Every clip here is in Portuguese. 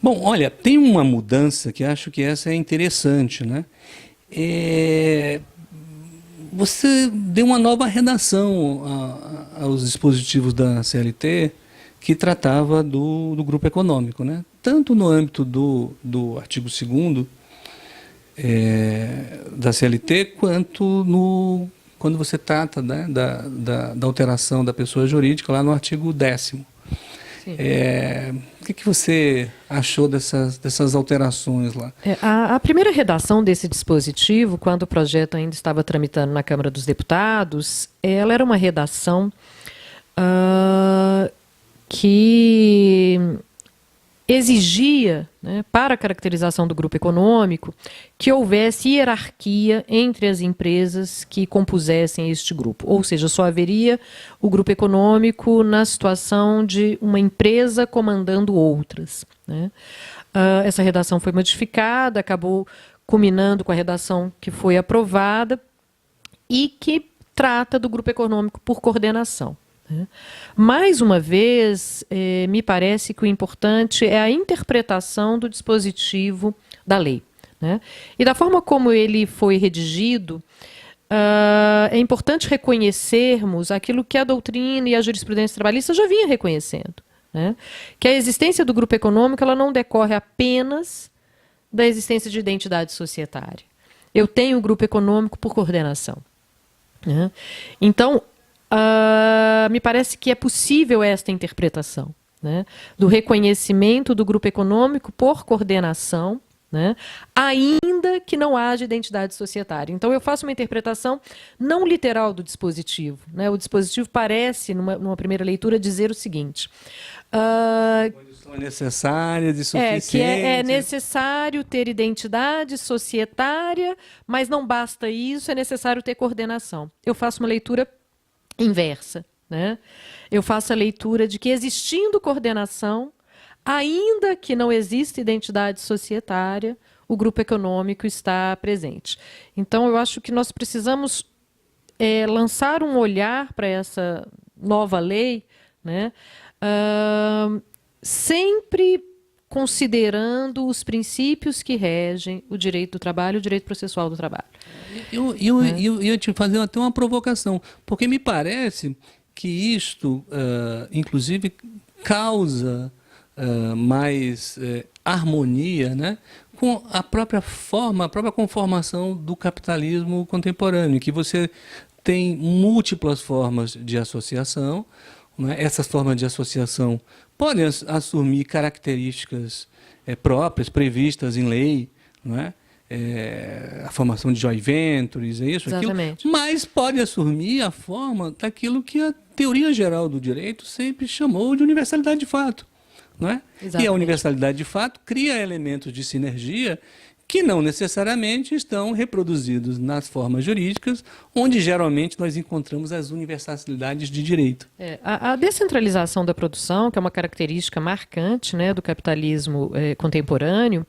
Bom, olha, tem uma mudança que acho que essa é interessante, né? É, Você deu uma nova redação aos dispositivos da CLT que tratava do grupo econômico, né? Tanto no âmbito do artigo 2º da CLT, quanto quando você trata, né, da alteração da pessoa jurídica lá no artigo 10º. Sim. O que você achou dessas alterações lá? A primeira redação desse dispositivo, quando o projeto ainda estava tramitando na Câmara dos Deputados, ela era uma redação que exigia, né, para a caracterização do grupo econômico, que houvesse hierarquia entre as empresas que compusessem este grupo. Ou seja, só haveria o grupo econômico na situação de uma empresa comandando outras, né? Essa redação foi modificada, acabou culminando com a redação que foi aprovada e que trata do grupo econômico por coordenação. Mais uma vez, me parece que o importante é a interpretação do dispositivo da lei, né? E da forma como ele foi redigido, é importante reconhecermos aquilo que a doutrina e a jurisprudência trabalhista já vinha reconhecendo, né? Que a existência do grupo econômico ela não decorre apenas da existência de identidade societária. Eu tenho o grupo econômico por coordenação, né? Então, me parece que é possível esta interpretação, né, do reconhecimento do grupo econômico por coordenação, né, ainda que não haja identidade societária. Então, eu faço uma interpretação não literal do dispositivo, né? O dispositivo parece, numa primeira leitura, dizer o seguinte: Condições necessárias e suficientes. que é necessário ter identidade societária, mas não basta isso, é necessário ter coordenação. Eu faço uma leitura inversa, né? Eu faço a leitura de que, existindo coordenação, ainda que não exista identidade societária, o grupo econômico está presente. Então, eu acho que nós precisamos lançar um olhar para essa nova lei, né? Sempre considerando os princípios que regem o direito do trabalho e o direito processual do trabalho. Eu te fazer até uma provocação, porque me parece que isto, inclusive, causa mais harmonia, né, com a própria forma, a própria conformação do capitalismo contemporâneo, que você tem múltiplas formas de associação, né? Essas formas de associação podem assumir características próprias, previstas em lei, não é? A formação de joint ventures, é isso, aquilo, Exatamente. mas pode assumir a forma daquilo que a teoria geral do direito sempre chamou de universalidade de fato, não é? E a Exatamente. universalidade de fato cria elementos de sinergia que não necessariamente estão reproduzidos nas formas jurídicas, onde geralmente nós encontramos as universalidades de direito. A descentralização da produção, que é uma característica marcante, né, do capitalismo contemporâneo,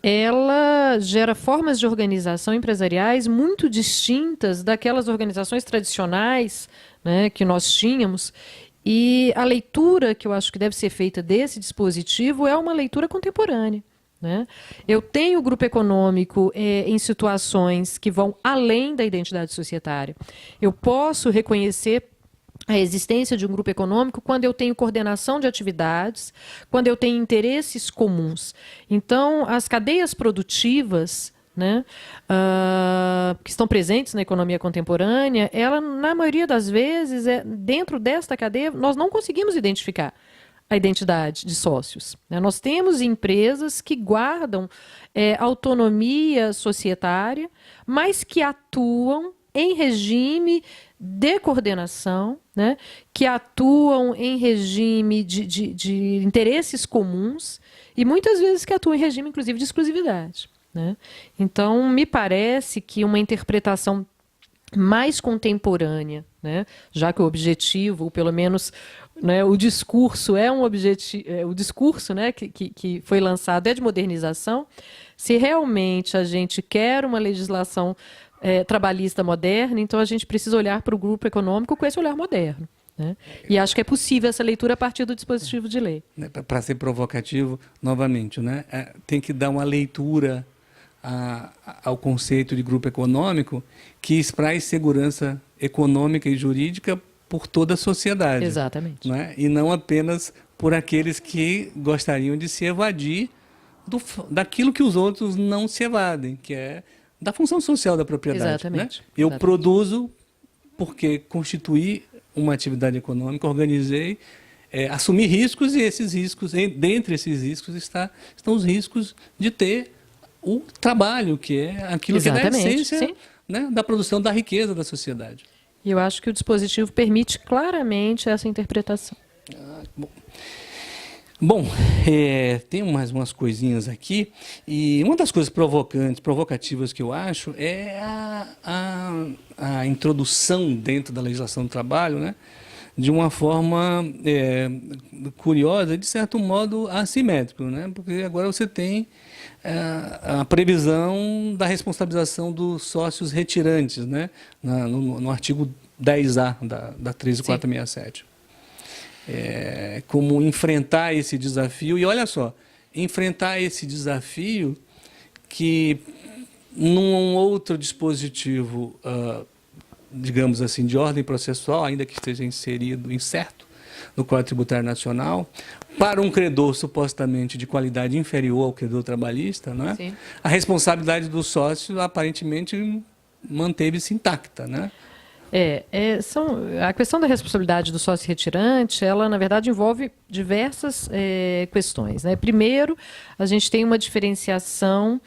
ela gera formas de organização empresariais muito distintas daquelas organizações tradicionais, né, que nós tínhamos. E a leitura que eu acho que deve ser feita desse dispositivo é uma leitura contemporânea, né? Eu tenho o grupo econômico em situações que vão além da identidade societária. Eu posso reconhecer a existência de um grupo econômico quando eu tenho coordenação de atividades, quando eu tenho interesses comuns. Então, as cadeias produtivas, né, que estão presentes na economia contemporânea, ela, na maioria das vezes, dentro desta cadeia, nós não conseguimos identificar a identidade de sócios, né? Nós temos empresas que guardam autonomia societária, mas que atuam em regime de coordenação, né? Que atuam em regime de interesses comuns e muitas vezes que atuam em regime, inclusive, de exclusividade, né? Então, me parece que uma interpretação mais contemporânea, né? Já que o objetivo, ou pelo menos, né, o discurso é um objetivo, o discurso, né, que foi lançado é de modernização. Se realmente a gente quer uma legislação trabalhista moderna, então a gente precisa olhar para o grupo econômico com esse olhar moderno, né? E acho que é possível essa leitura a partir do dispositivo de lei. Para ser provocativo, novamente, né? Tem que dar uma leitura ao conceito de grupo econômico que espraie segurança econômica e jurídica por toda a sociedade. Exatamente. Né? E não apenas por aqueles que gostariam de se evadir daquilo que os outros não se evadem, que é da função social da propriedade. Exatamente. Né? Eu Exatamente. produzo porque constituí uma atividade econômica, organizei, assumi riscos, e esses riscos, dentre esses riscos estão os riscos de ter o trabalho, que é aquilo Exatamente, que é a essência, sim, né, da produção da riqueza da sociedade. E eu acho que o dispositivo permite claramente essa interpretação. Bom, tem mais umas coisinhas aqui, e uma das coisas provocativas que eu acho é a introdução dentro da legislação do trabalho, né, de uma forma curiosa, de certo modo assimétrico, né, porque agora você tem a previsão da responsabilização dos sócios retirantes, né, no artigo 10A da 13467. Como enfrentar esse desafio. E olha só, enfrentar esse desafio que num outro dispositivo, digamos assim, de ordem processual, ainda que esteja incerto no Código Tributário Nacional, para um credor supostamente de qualidade inferior ao credor trabalhista, não é? Sim. A responsabilidade do sócio aparentemente manteve-se intacta, né? A questão da responsabilidade do sócio retirante, ela, na verdade, envolve diversas questões, né? Primeiro, a gente tem uma diferenciação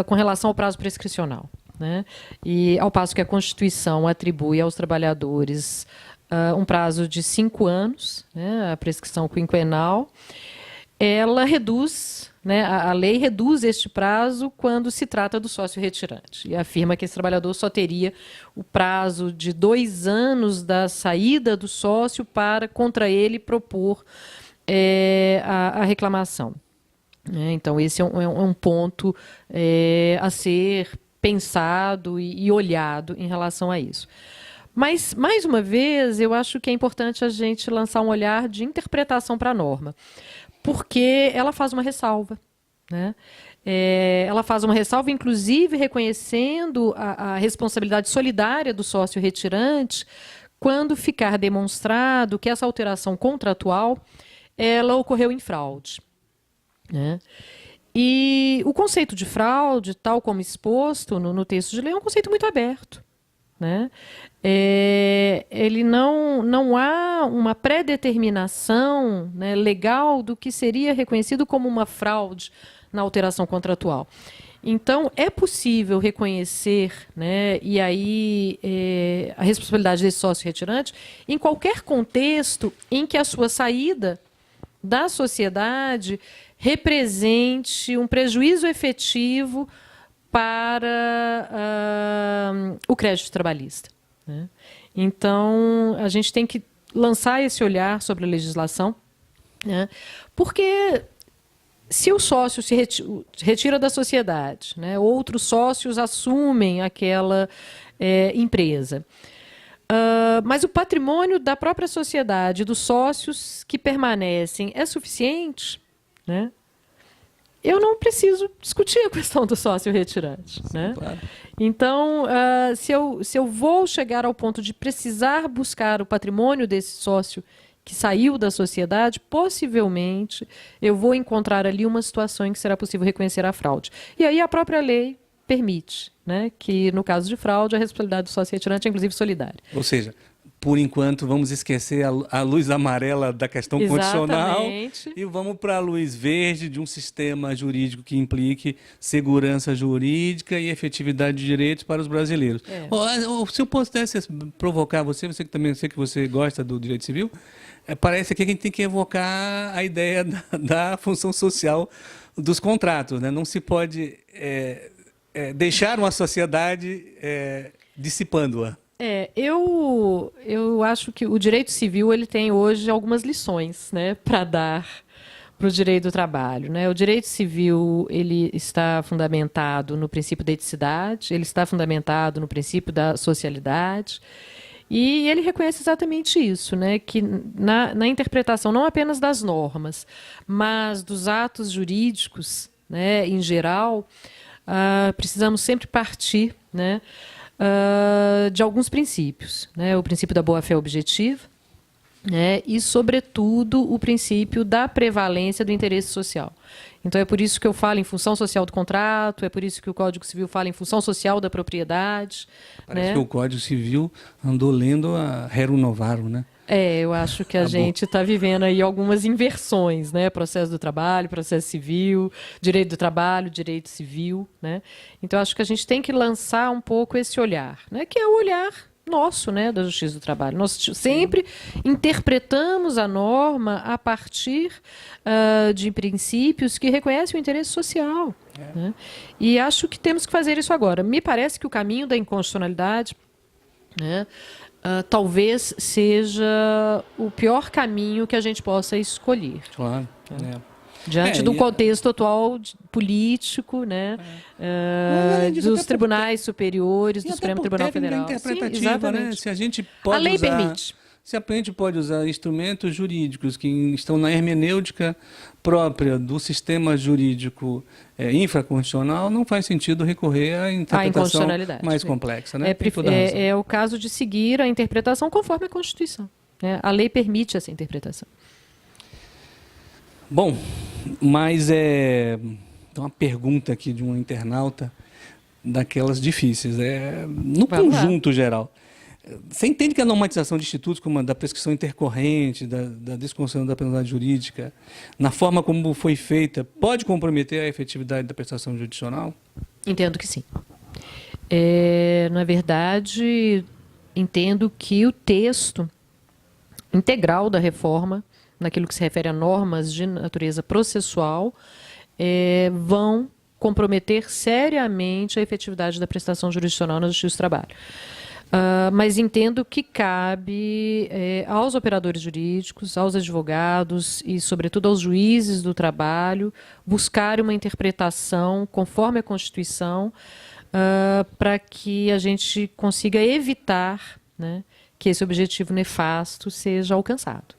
com relação ao prazo prescricional, né? E ao passo que a Constituição atribui aos trabalhadores um prazo de 5 anos, né, a prescrição quinquenal, ela reduz, né, a lei reduz este prazo quando se trata do sócio retirante e afirma que esse trabalhador só teria o prazo de 2 anos da saída do sócio para contra ele propor a reclamação. Então, esse é um ponto a ser pensado e olhado em relação a isso. Mas, mais uma vez, eu acho que é importante a gente lançar um olhar de interpretação para a norma, porque ela faz uma ressalva, né? Ela faz uma ressalva, inclusive, reconhecendo a responsabilidade solidária do sócio retirante quando ficar demonstrado que essa alteração contratual ela ocorreu em fraude, né? E o conceito de fraude, tal como exposto no texto de lei, é um conceito muito aberto, né? Ele não há uma pré-determinação, né, legal do que seria reconhecido como uma fraude na alteração contratual. Então, é possível reconhecer, né, e aí a responsabilidade desse sócio retirante em qualquer contexto em que a sua saída da sociedade represente um prejuízo efetivo para o crédito trabalhista, né? Então, a gente tem que lançar esse olhar sobre a legislação, né? Porque se o sócio se retira da sociedade, né, outros sócios assumem aquela empresa, mas o patrimônio da própria sociedade, dos sócios que permanecem, é suficiente, né? Eu não preciso discutir a questão do sócio retirante, né? Claro. Então, se eu vou chegar ao ponto de precisar buscar o patrimônio desse sócio que saiu da sociedade, possivelmente eu vou encontrar ali uma situação em que será possível reconhecer a fraude. E aí a própria lei permite, né, que, no caso de fraude, a responsabilidade do sócio retirante é, inclusive, solidária. Ou seja, por enquanto, vamos esquecer a luz amarela da questão condicional e vamos para a luz verde de um sistema jurídico que implique segurança jurídica e efetividade de direitos para os brasileiros. Se eu pudesse provocar você que também sei que você gosta do direito civil, parece que a gente tem que evocar a ideia da função social dos contratos, né? Não se pode deixar uma sociedade dissipando-a. Eu acho que o direito civil ele tem hoje algumas lições, né, para dar para o direito do trabalho, né? O direito civil ele está fundamentado no princípio da eticidade, ele está fundamentado no princípio da socialidade E ele reconhece exatamente isso, né? Que na interpretação não apenas das normas, mas dos atos jurídicos, né, em geral, precisamos sempre partir, né, de alguns princípios, né? O princípio da boa-fé objetiva, né, e, sobretudo, o princípio da prevalência do interesse social. Então, é por isso que eu falo em função social do contrato, é por isso que o Código Civil fala em função social da propriedade. Parece né? que o Código Civil andou lendo a Rerum Novarum, né? Eu acho que a gente está vivendo aí algumas inversões, né? Processo do trabalho, processo civil, direito do trabalho, direito civil, né? Então, acho que a gente tem que lançar um pouco esse olhar, né? Que é o olhar nosso, né, da Justiça do Trabalho. Nós sempre interpretamos a norma a partir de princípios que reconhecem o interesse social. Né? E acho que temos que fazer isso agora. Me parece que o caminho da inconstitucionalidade, né, talvez seja o pior caminho que a gente possa escolher. Claro. Diante do contexto atual político, né, dos tribunais superiores, do Supremo Tribunal Federal. Interpretativa, né? Se a gente pode a lei permite. Se a gente pode usar instrumentos jurídicos que estão na hermenêutica própria do sistema jurídico infraconstitucional, não faz sentido recorrer à interpretação mais complexa. Né? É o caso de seguir a interpretação conforme a Constituição. Né? A lei permite essa interpretação. Bom, mas tem uma pergunta aqui de um internauta daquelas difíceis. No conjunto geral, você entende que a normatização de institutos como a da prescrição intercorrente, da desconstrução da penalidade jurídica, na forma como foi feita, pode comprometer a efetividade da prestação judicional? Entendo que sim. Na verdade, entendo que o texto integral da reforma, naquilo que se refere a normas de natureza processual, vão comprometer seriamente a efetividade da prestação jurisdicional na Justiça do Trabalho. Mas entendo que cabe aos operadores jurídicos, aos advogados e, sobretudo, aos juízes do trabalho buscar uma interpretação conforme a Constituição para que a gente consiga evitar, né, que esse objetivo nefasto seja alcançado.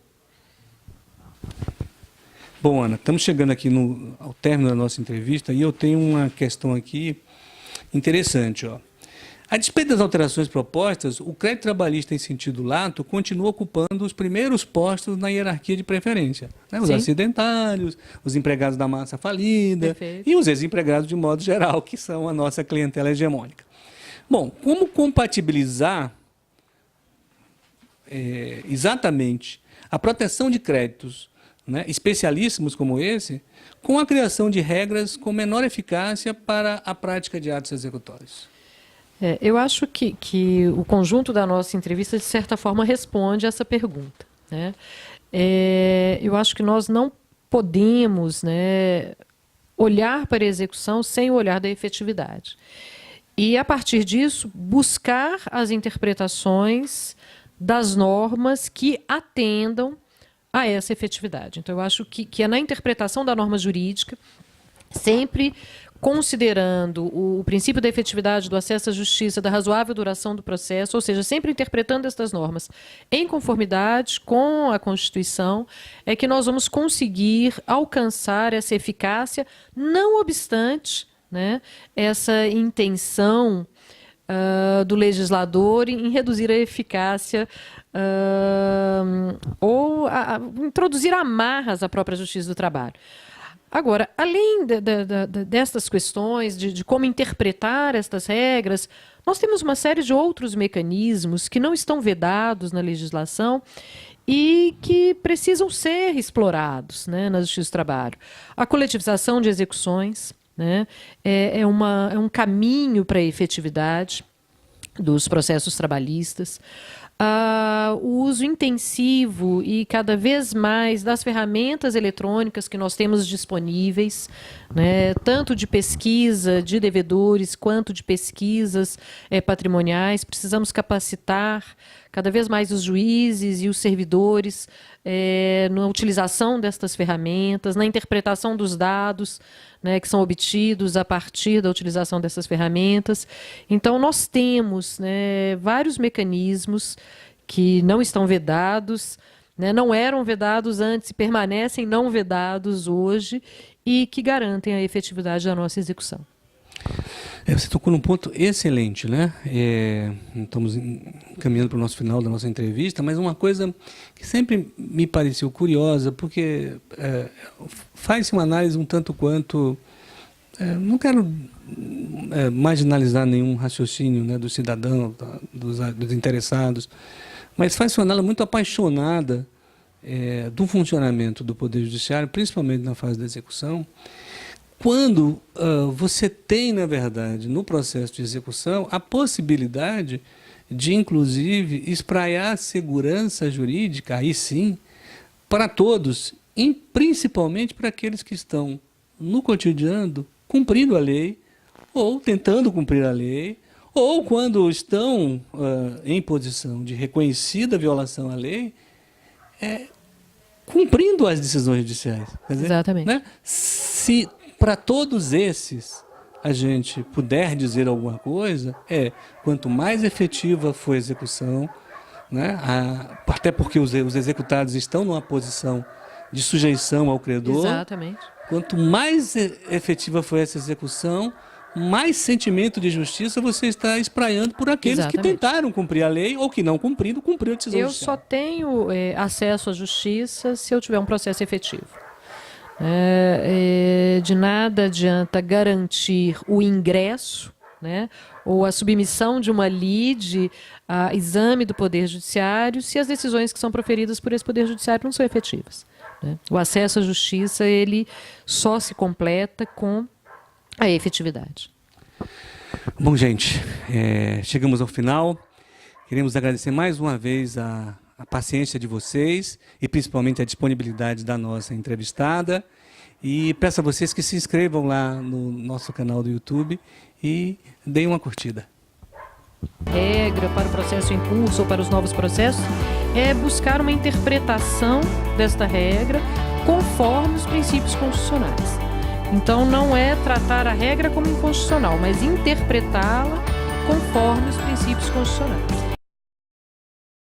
Bom, Ana, estamos chegando aqui ao término da nossa entrevista e eu tenho uma questão aqui interessante. A despeito das alterações propostas, o crédito trabalhista em sentido lato continua ocupando os primeiros postos na hierarquia de preferência. Né? Os Sim. acidentários, os empregados da massa falida. Perfeito. E os desempregados de modo geral, que são a nossa clientela hegemônica. Bom, como compatibilizar exatamente a proteção de créditos, né, especialíssimos como esse, com a criação de regras com menor eficácia para a prática de atos executórios? Eu acho que o conjunto da nossa entrevista, de certa forma, responde essa pergunta. Né? Eu acho que nós não podemos, né, olhar para a execução sem o olhar da efetividade. E, a partir disso, buscar as interpretações das normas que atendam a essa efetividade. Então, eu acho que é na interpretação da norma jurídica, sempre considerando o princípio da efetividade, do acesso à justiça, da razoável duração do processo, ou seja, sempre interpretando estas normas em conformidade com a Constituição, é que nós vamos conseguir alcançar essa eficácia, não obstante, né, essa intenção do legislador em reduzir a eficácia ou introduzir amarras à própria Justiça do Trabalho. Agora, além destas questões de como interpretar estas regras, nós temos uma série de outros mecanismos que não estão vedados na legislação e que precisam ser explorados, né, na Justiça do Trabalho. A coletivização de execuções, né, é um caminho para a efetividade dos processos trabalhistas. O uso intensivo e cada vez mais das ferramentas eletrônicas que nós temos disponíveis, né, tanto de pesquisa de devedores quanto de pesquisas patrimoniais. Precisamos capacitar cada vez mais os juízes e os servidores na utilização destas ferramentas, na interpretação dos dados, né, que são obtidos a partir da utilização dessas ferramentas. Então, nós temos, né, vários mecanismos que não estão vedados, né, não eram vedados antes e permanecem não vedados hoje e que garantem a efetividade da nossa execução. Você tocou num ponto excelente, né? Estamos caminhando para o nosso final da nossa entrevista, mas uma coisa que sempre me pareceu curiosa, porque faz-se uma análise um tanto quanto... não quero marginalizar nenhum raciocínio, né, do cidadão, dos interessados, mas faz-se uma análise muito apaixonada do funcionamento do Poder Judiciário, principalmente na fase da execução, quando você tem, na verdade, no processo de execução, a possibilidade de, inclusive, espraiar segurança jurídica, aí sim, para todos, e principalmente para aqueles que estão no cotidiano cumprindo a lei, ou tentando cumprir a lei, ou quando estão em posição de reconhecida violação à lei, cumprindo as decisões judiciais. Quer dizer, exatamente. Né? Se para todos esses a gente puder dizer alguma coisa, quanto mais efetiva for a execução, né? Até porque os executados estão numa posição de sujeição ao credor. Exatamente. Quanto mais efetiva for essa execução, mais sentimento de justiça você está espraiando por aqueles exatamente. Que tentaram cumprir a lei ou que não cumprindo, cumpriu a decisão judicial. judicial. Eu só tenho acesso à justiça se eu tiver um processo efetivo. De nada adianta garantir o ingresso, né, ou a submissão de uma lide a exame do Poder Judiciário se as decisões que são proferidas por esse Poder Judiciário não são efetivas. Né? O acesso à justiça ele só se completa com a efetividade. Bom, gente, chegamos ao final. Queremos agradecer mais uma vez a paciência de vocês e principalmente a disponibilidade da nossa entrevistada. E peço a vocês que se inscrevam lá no nosso canal do YouTube e deem uma curtida. Regra para o processo em curso ou para os novos processos é buscar uma interpretação desta regra conforme os princípios constitucionais. Então, não é tratar a regra como inconstitucional, mas interpretá-la conforme os princípios constitucionais.